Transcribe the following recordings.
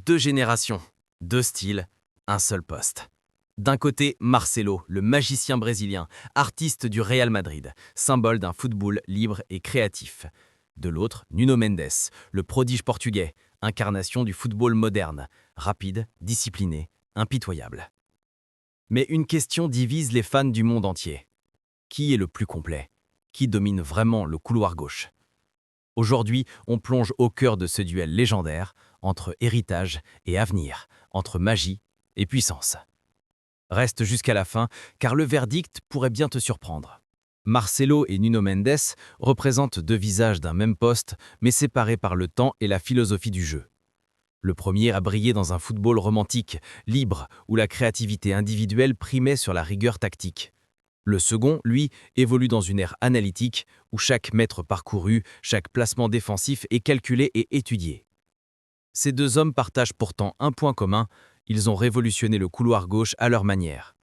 Deux générations, deux styles, un seul poste. D'un côté, Marcelo, le magicien brésilien, artiste du Real Madrid, symbole d'un football libre et créatif. De l'autre, Nuno Mendes, le prodige portugais, incarnation du football moderne, rapide, discipliné, impitoyable. Mais une question divise les fans du monde entier. Qui est le plus complet? Qui domine vraiment le couloir gauche? Aujourd'hui, on plonge au cœur de ce duel légendaire entre héritage et avenir, entre magie et puissance. Reste jusqu'à la fin, car le verdict pourrait bien te surprendre. Marcelo et Nuno Mendes représentent deux visages d'un même poste, mais séparés par le temps et la philosophie du jeu. Le premier a brillé dans un football romantique, libre, où la créativité individuelle primait sur la rigueur tactique. Le second, lui, évolue dans une ère analytique, où chaque mètre parcouru, chaque placement défensif est calculé et étudié. Ces deux hommes partagent pourtant un point commun, ils ont révolutionné le couloir gauche à leur manière.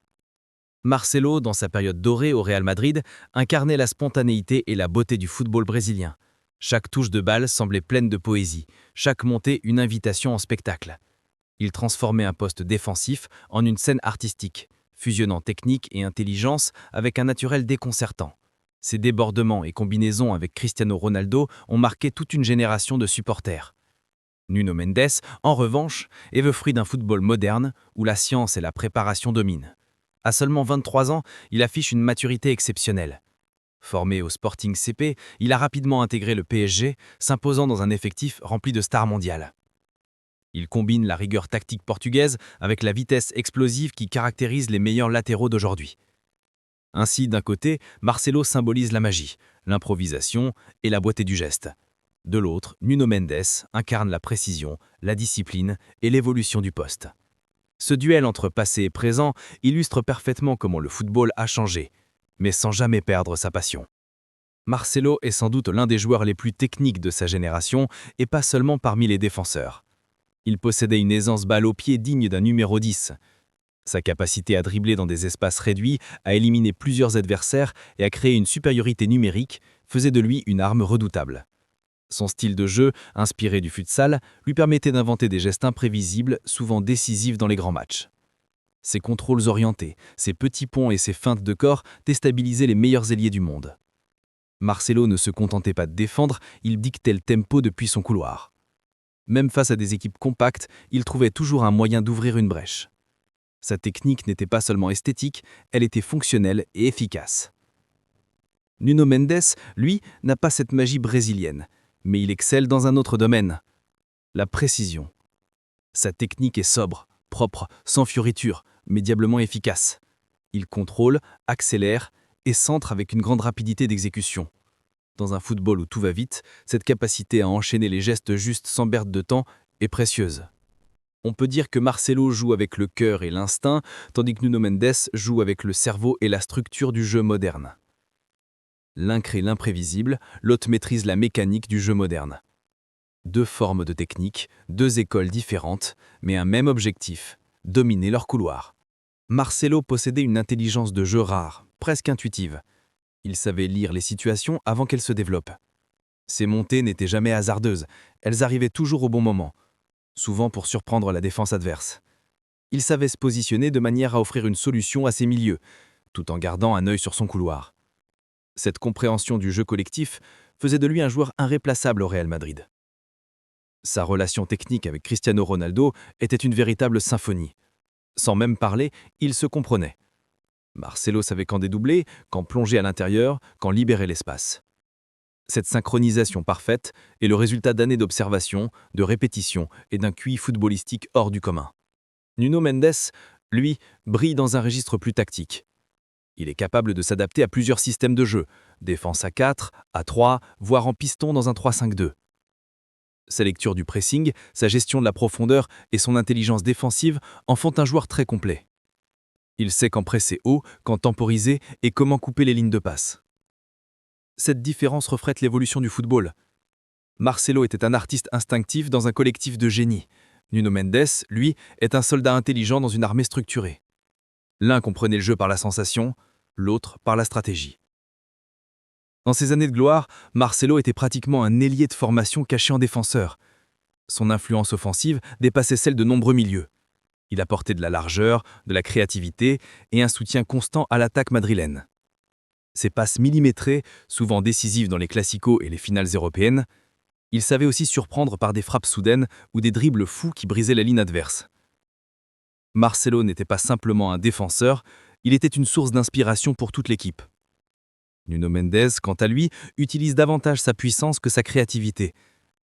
Marcelo, dans sa période dorée au Real Madrid, incarnait la spontanéité et la beauté du football brésilien. Chaque touche de balle semblait pleine de poésie, chaque montée une invitation en spectacle. Il transformait un poste défensif en une scène artistique, fusionnant technique et intelligence avec un naturel déconcertant. Ses débordements et combinaisons avec Cristiano Ronaldo ont marqué toute une génération de supporters. Nuno Mendes, en revanche, est le fruit d'un football moderne où la science et la préparation dominent. À seulement 23 ans, il affiche une maturité exceptionnelle. Formé au Sporting CP, il a rapidement intégré le PSG, s'imposant dans un effectif rempli de stars mondiales. Il combine la rigueur tactique portugaise avec la vitesse explosive qui caractérise les meilleurs latéraux d'aujourd'hui. Ainsi, d'un côté, Marcelo symbolise la magie, l'improvisation et la beauté du geste. De l'autre, Nuno Mendes incarne la précision, la discipline et l'évolution du poste. Ce duel entre passé et présent illustre parfaitement comment le football a changé, mais sans jamais perdre sa passion. Marcelo est sans doute l'un des joueurs les plus techniques de sa génération et pas seulement parmi les défenseurs. Il possédait une aisance balle au pied digne d'un numéro 10. Sa capacité à dribbler dans des espaces réduits, à éliminer plusieurs adversaires et à créer une supériorité numérique faisait de lui une arme redoutable. Son style de jeu, inspiré du futsal, lui permettait d'inventer des gestes imprévisibles, souvent décisifs dans les grands matchs. Ses contrôles orientés, ses petits ponts et ses feintes de corps déstabilisaient les meilleurs ailiers du monde. Marcelo ne se contentait pas de défendre, il dictait le tempo depuis son couloir. Même face à des équipes compactes, il trouvait toujours un moyen d'ouvrir une brèche. Sa technique n'était pas seulement esthétique, elle était fonctionnelle et efficace. Nuno Mendes, lui, n'a pas cette magie brésilienne, mais il excelle dans un autre domaine, la précision. Sa technique est sobre, propre, sans fioriture, mais diablement efficace. Il contrôle, accélère et centre avec une grande rapidité d'exécution. Dans un football où tout va vite, cette capacité à enchaîner les gestes justes sans perte de temps est précieuse. On peut dire que Marcelo joue avec le cœur et l'instinct, tandis que Nuno Mendes joue avec le cerveau et la structure du jeu moderne. L'un crée l'imprévisible, l'autre maîtrise la mécanique du jeu moderne. Deux formes de technique, deux écoles différentes, mais un même objectif, dominer leur couloir. Marcelo possédait une intelligence de jeu rare, presque intuitive. Il savait lire les situations avant qu'elles se développent. Ses montées n'étaient jamais hasardeuses, elles arrivaient toujours au bon moment, souvent pour surprendre la défense adverse. Il savait se positionner de manière à offrir une solution à ses milieux, tout en gardant un œil sur son couloir. Cette compréhension du jeu collectif faisait de lui un joueur irréplaçable au Real Madrid. Sa relation technique avec Cristiano Ronaldo était une véritable symphonie. Sans même parler, ils se comprenaient. Marcelo savait quand dédoubler, quand plonger à l'intérieur, quand libérer l'espace. Cette synchronisation parfaite est le résultat d'années d'observation, de répétition et d'un QI footballistique hors du commun. Nuno Mendes, lui, brille dans un registre plus tactique. Il est capable de s'adapter à plusieurs systèmes de jeu, défense à 4, à 3, voire en piston dans un 3-5-2. Sa lecture du pressing, sa gestion de la profondeur et son intelligence défensive en font un joueur très complet. Il sait quand presser haut, quand temporiser et comment couper les lignes de passe. Cette différence reflète l'évolution du football. Marcelo était un artiste instinctif dans un collectif de génie. Nuno Mendes, lui, est un soldat intelligent dans une armée structurée. L'un comprenait le jeu par la sensation, l'autre par la stratégie. Dans ses années de gloire, Marcelo était pratiquement un ailier de formation caché en défenseur. Son influence offensive dépassait celle de nombreux milieux. Il apportait de la largeur, de la créativité et un soutien constant à l'attaque madrilène. Ses passes millimétrées, souvent décisives dans les classicos et les finales européennes, il savait aussi surprendre par des frappes soudaines ou des dribbles fous qui brisaient la ligne adverse. Marcelo n'était pas simplement un défenseur, il était une source d'inspiration pour toute l'équipe. Nuno Mendes, quant à lui, utilise davantage sa puissance que sa créativité.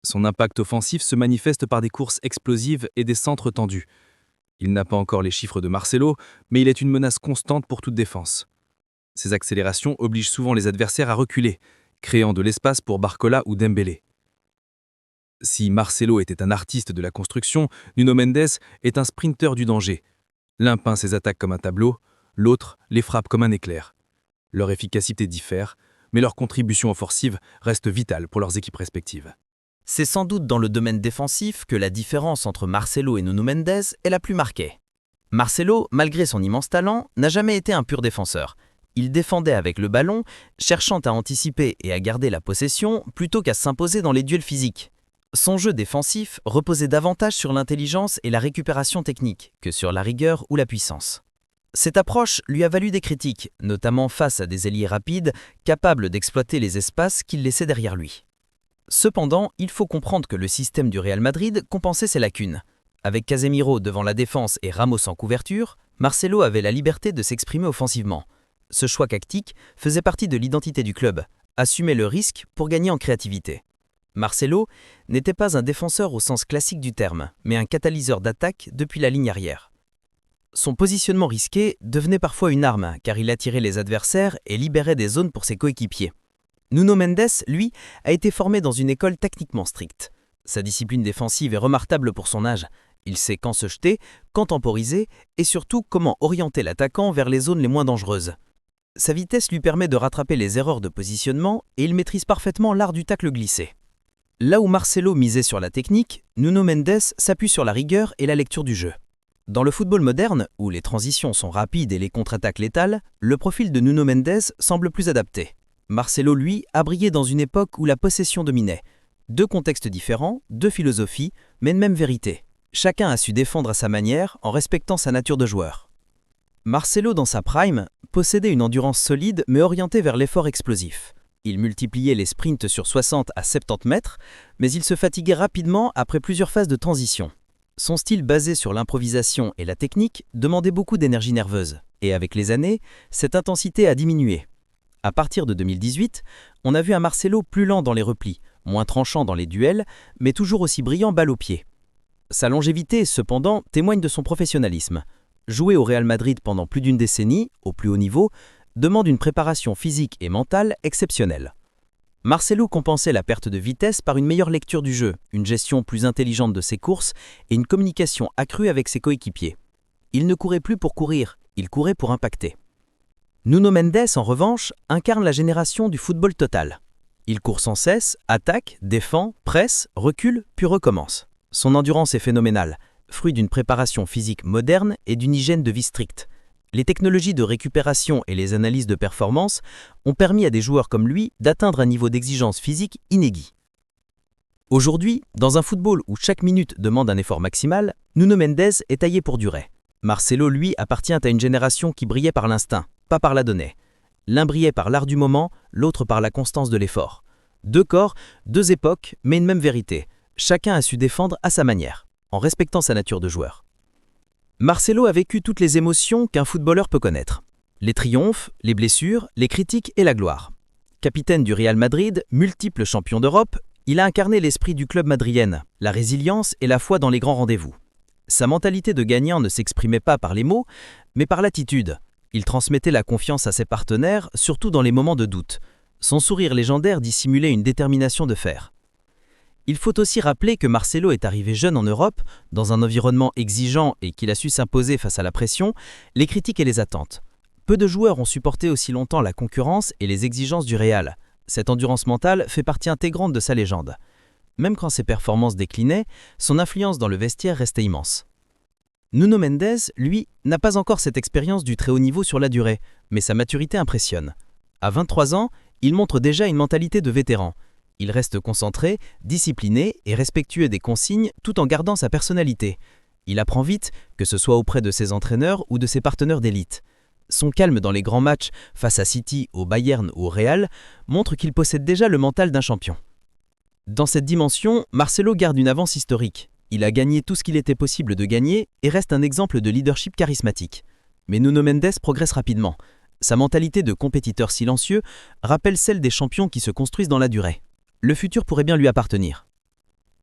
Son impact offensif se manifeste par des courses explosives et des centres tendus. Il n'a pas encore les chiffres de Marcelo, mais il est une menace constante pour toute défense. Ses accélérations obligent souvent les adversaires à reculer, créant de l'espace pour Barcola ou Dembélé. Si Marcelo était un artiste de la construction, Nuno Mendes est un sprinter du danger. L'un peint ses attaques comme un tableau, l'autre les frappe comme un éclair. Leur efficacité diffère, mais leur contribution offensive reste vitale pour leurs équipes respectives. C'est sans doute dans le domaine défensif que la différence entre Marcelo et Nuno Mendes est la plus marquée. Marcelo, malgré son immense talent, n'a jamais été un pur défenseur. Il défendait avec le ballon, cherchant à anticiper et à garder la possession plutôt qu'à s'imposer dans les duels physiques. Son jeu défensif reposait davantage sur l'intelligence et la récupération technique que sur la rigueur ou la puissance. Cette approche lui a valu des critiques, notamment face à des ailiers rapides capables d'exploiter les espaces qu'il laissait derrière lui. Cependant, il faut comprendre que le système du Real Madrid compensait ses lacunes. Avec Casemiro devant la défense et Ramos en couverture, Marcelo avait la liberté de s'exprimer offensivement. Ce choix tactique faisait partie de l'identité du club, assumer le risque pour gagner en créativité. Marcelo n'était pas un défenseur au sens classique du terme, mais un catalyseur d'attaque depuis la ligne arrière. Son positionnement risqué devenait parfois une arme, car il attirait les adversaires et libérait des zones pour ses coéquipiers. Nuno Mendes, lui, a été formé dans une école techniquement stricte. Sa discipline défensive est remarquable pour son âge. Il sait quand se jeter, quand temporiser et surtout comment orienter l'attaquant vers les zones les moins dangereuses. Sa vitesse lui permet de rattraper les erreurs de positionnement et il maîtrise parfaitement l'art du tacle glissé. Là où Marcelo misait sur la technique, Nuno Mendes s'appuie sur la rigueur et la lecture du jeu. Dans le football moderne, où les transitions sont rapides et les contre-attaques létales, le profil de Nuno Mendes semble plus adapté. Marcelo, lui, a brillé dans une époque où la possession dominait. Deux contextes différents, deux philosophies, mais une même vérité. Chacun a su défendre à sa manière en respectant sa nature de joueur. Marcelo, dans sa prime, possédait une endurance solide mais orientée vers l'effort explosif. Il multipliait les sprints sur 60 à 70 mètres, mais il se fatiguait rapidement après plusieurs phases de transition. Son style basé sur l'improvisation et la technique demandait beaucoup d'énergie nerveuse, et avec les années, cette intensité a diminué. À partir de 2018, on a vu un Marcelo plus lent dans les replis, moins tranchant dans les duels, mais toujours aussi brillant balle au pied. Sa longévité, cependant, témoigne de son professionnalisme. Jouer au Real Madrid pendant plus d'une décennie, au plus haut niveau, demande une préparation physique et mentale exceptionnelle. Marcelo compensait la perte de vitesse par une meilleure lecture du jeu, une gestion plus intelligente de ses courses et une communication accrue avec ses coéquipiers. Il ne courait plus pour courir, il courait pour impacter. Nuno Mendes, en revanche, incarne la génération du football total. Il court sans cesse, attaque, défend, presse, recule, puis recommence. Son endurance est phénoménale, fruit d'une préparation physique moderne et d'une hygiène de vie stricte. Les technologies de récupération et les analyses de performance ont permis à des joueurs comme lui d'atteindre un niveau d'exigence physique inédit. Aujourd'hui, dans un football où chaque minute demande un effort maximal, Nuno Mendes est taillé pour durer. Marcelo, lui, appartient à une génération qui brillait par l'instinct, pas par la donnée. L'un brillait par l'art du moment, l'autre par la constance de l'effort. Deux corps, deux époques, mais une même vérité. Chacun a su défendre à sa manière, en respectant sa nature de joueur. Marcelo a vécu toutes les émotions qu'un footballeur peut connaître. Les triomphes, les blessures, les critiques et la gloire. Capitaine du Real Madrid, multiple champion d'Europe, il a incarné l'esprit du club madrilène, la résilience et la foi dans les grands rendez-vous. Sa mentalité de gagnant ne s'exprimait pas par les mots, mais par l'attitude. Il transmettait la confiance à ses partenaires, surtout dans les moments de doute. Son sourire légendaire dissimulait une détermination de fer. Il faut aussi rappeler que Marcelo est arrivé jeune en Europe, dans un environnement exigeant et qu'il a su s'imposer face à la pression, les critiques et les attentes. Peu de joueurs ont supporté aussi longtemps la concurrence et les exigences du Real. Cette endurance mentale fait partie intégrante de sa légende. Même quand ses performances déclinaient, son influence dans le vestiaire restait immense. Nuno Mendes, lui, n'a pas encore cette expérience du très haut niveau sur la durée, mais sa maturité impressionne. À 23 ans, il montre déjà une mentalité de vétéran. Il reste concentré, discipliné et respectueux des consignes tout en gardant sa personnalité. Il apprend vite, que ce soit auprès de ses entraîneurs ou de ses partenaires d'élite. Son calme dans les grands matchs face à City, au Bayern ou au Real montre qu'il possède déjà le mental d'un champion. Dans cette dimension, Marcelo garde une avance historique. Il a gagné tout ce qu'il était possible de gagner et reste un exemple de leadership charismatique. Mais Nuno Mendes progresse rapidement. Sa mentalité de compétiteur silencieux rappelle celle des champions qui se construisent dans la durée. Le futur pourrait bien lui appartenir.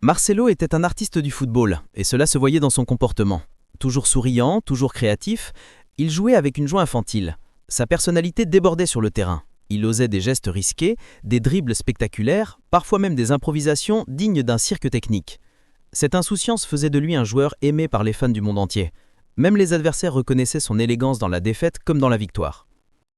Marcelo était un artiste du football, et cela se voyait dans son comportement. Toujours souriant, toujours créatif, il jouait avec une joie infantile. Sa personnalité débordait sur le terrain. Il osait des gestes risqués, des dribbles spectaculaires, parfois même des improvisations dignes d'un cirque technique. Cette insouciance faisait de lui un joueur aimé par les fans du monde entier. Même les adversaires reconnaissaient son élégance dans la défaite comme dans la victoire.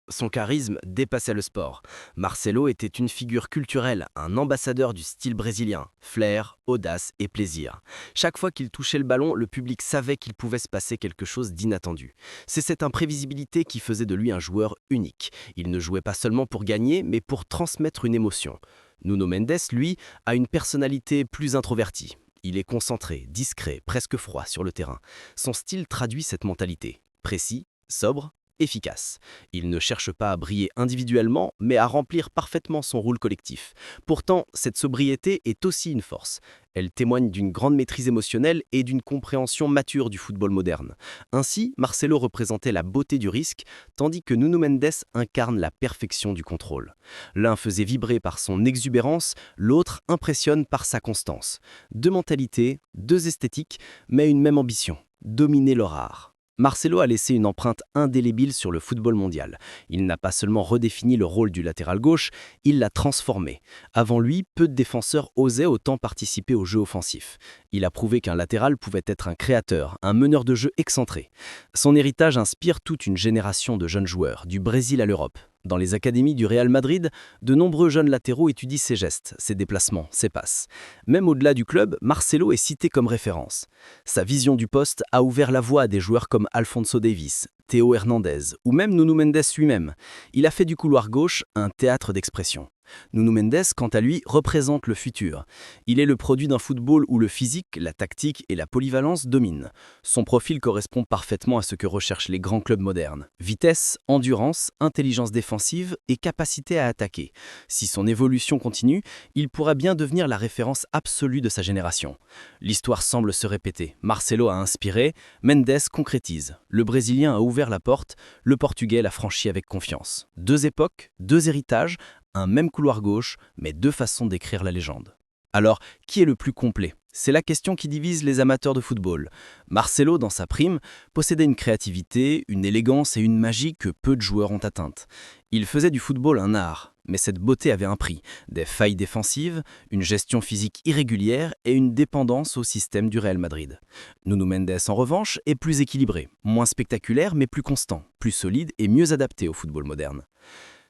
Son charisme dépassait le sport. Marcelo était une figure culturelle, un ambassadeur du style brésilien. Flair, audace et plaisir. Chaque fois qu'il touchait le ballon, le public savait qu'il pouvait se passer quelque chose d'inattendu. C'est cette imprévisibilité qui faisait de lui un joueur unique. Il ne jouait pas seulement pour gagner, mais pour transmettre une émotion. Nuno Mendes, lui, a une personnalité plus introvertie. Il est concentré, discret, presque froid sur le terrain. Son style traduit cette mentalité. Précis, sobre, efficace. Il ne cherche pas à briller individuellement, mais à remplir parfaitement son rôle collectif. Pourtant, cette sobriété est aussi une force. Elle témoigne d'une grande maîtrise émotionnelle et d'une compréhension mature du football moderne. Ainsi, Marcelo représentait la beauté du risque, tandis que Nuno Mendes incarne la perfection du contrôle. L'un faisait vibrer par son exubérance, l'autre impressionne par sa constance. Deux mentalités, deux esthétiques, mais une même ambition, dominer le rare. Marcelo a laissé une empreinte indélébile sur le football mondial. Il n'a pas seulement redéfini le rôle du latéral gauche, il l'a transformé. Avant lui, peu de défenseurs osaient autant participer au jeu offensif. Il a prouvé qu'un latéral pouvait être un créateur, un meneur de jeu excentré. Son héritage inspire toute une génération de jeunes joueurs, du Brésil à l'Europe. Dans les académies du Real Madrid, de nombreux jeunes latéraux étudient ses gestes, ses déplacements, ses passes. Même au-delà du club, Marcelo est cité comme référence. Sa vision du poste a ouvert la voie à des joueurs comme Alphonso Davies, Théo Hernandez ou même Nuno Mendes lui-même. Il a fait du couloir gauche un théâtre d'expression. Nuno Mendes, quant à lui, représente le futur. Il est le produit d'un football où le physique, la tactique et la polyvalence dominent. Son profil correspond parfaitement à ce que recherchent les grands clubs modernes. Vitesse, endurance, intelligence défensive et capacité à attaquer. Si son évolution continue, il pourra bien devenir la référence absolue de sa génération. L'histoire semble se répéter. Marcelo a inspiré, Mendes concrétise. Le Brésilien a ouvert la porte, le Portugais l'a franchi avec confiance. Deux époques, deux héritages, un même couloir gauche, mais deux façons d'écrire la légende. Alors, qui est le plus complet? C'est la question qui divise les amateurs de football. Marcelo, dans sa prime, possédait une créativité, une élégance et une magie que peu de joueurs ont atteintes. Il faisait du football un art, mais cette beauté avait un prix. Des failles défensives, une gestion physique irrégulière et une dépendance au système du Real Madrid. Nuno Mendes, en revanche, est plus équilibré, moins spectaculaire mais plus constant, plus solide et mieux adapté au football moderne.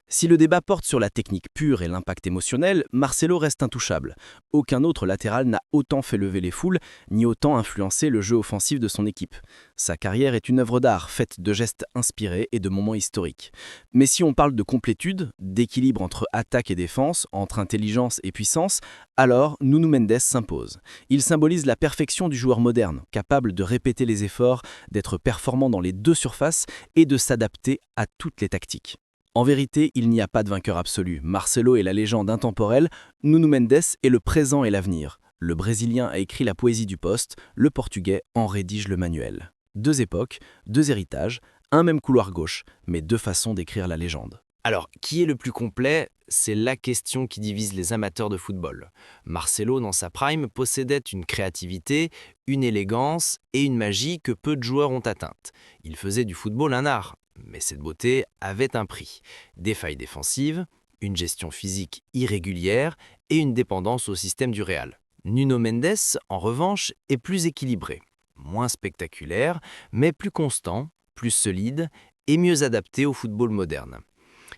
Si le débat porte sur la technique pure et l'impact émotionnel, Marcelo reste intouchable. Aucun autre latéral n'a autant fait lever les foules, ni autant influencé le jeu offensif de son équipe. Sa carrière est une œuvre d'art, faite de gestes inspirés et de moments historiques. Mais si on parle de complétude, d'équilibre entre attaque et défense, entre intelligence et puissance, alors Nuno Mendes s'impose. Il symbolise la perfection du joueur moderne, capable de répéter les efforts, d'être performant dans les deux surfaces et de s'adapter à toutes les tactiques. En vérité, il n'y a pas de vainqueur absolu. Marcelo est la légende intemporelle, Nuno Mendes est le présent et l'avenir. Le Brésilien a écrit la poésie du poste, le Portugais en rédige le manuel. Deux époques, deux héritages, un même couloir gauche, mais deux façons d'écrire la légende. Alors, qui est le plus complet? C'est la question qui divise les amateurs de football. Marcelo, dans sa prime, possédait une créativité, une élégance et une magie que peu de joueurs ont atteinte. Il faisait du football un art. Mais cette beauté avait un prix. Des failles défensives, une gestion physique irrégulière et une dépendance au système du Real. Nuno Mendes, en revanche, est plus équilibré, moins spectaculaire, mais plus constant, plus solide et mieux adapté au football moderne.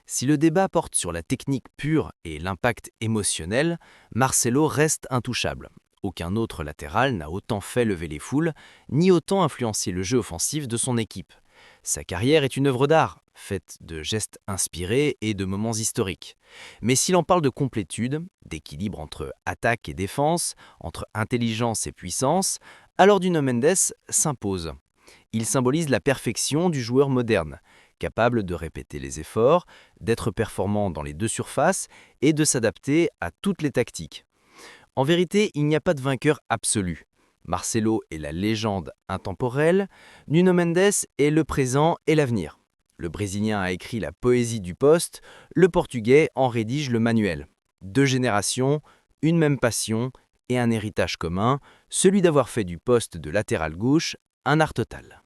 Si le débat porte sur la technique pure et l'impact émotionnel, Marcelo reste intouchable. Aucun autre latéral n'a autant fait lever les foules, ni autant influencé le jeu offensif de son équipe. Sa carrière est une œuvre d'art, faite de gestes inspirés et de moments historiques. Mais si l'on parle de complétude, d'équilibre entre attaque et défense, entre intelligence et puissance, alors Nuno Mendes s'impose. Il symbolise la perfection du joueur moderne, capable de répéter les efforts, d'être performant dans les deux surfaces et de s'adapter à toutes les tactiques. En vérité, il n'y a pas de vainqueur absolu. Marcelo est la légende intemporelle, Nuno Mendes est le présent et l'avenir. Le Brésilien a écrit la poésie du poste, le Portugais en rédige le manuel. 2 générations, une même passion et un héritage commun, celui d'avoir fait du poste de latéral gauche un art total.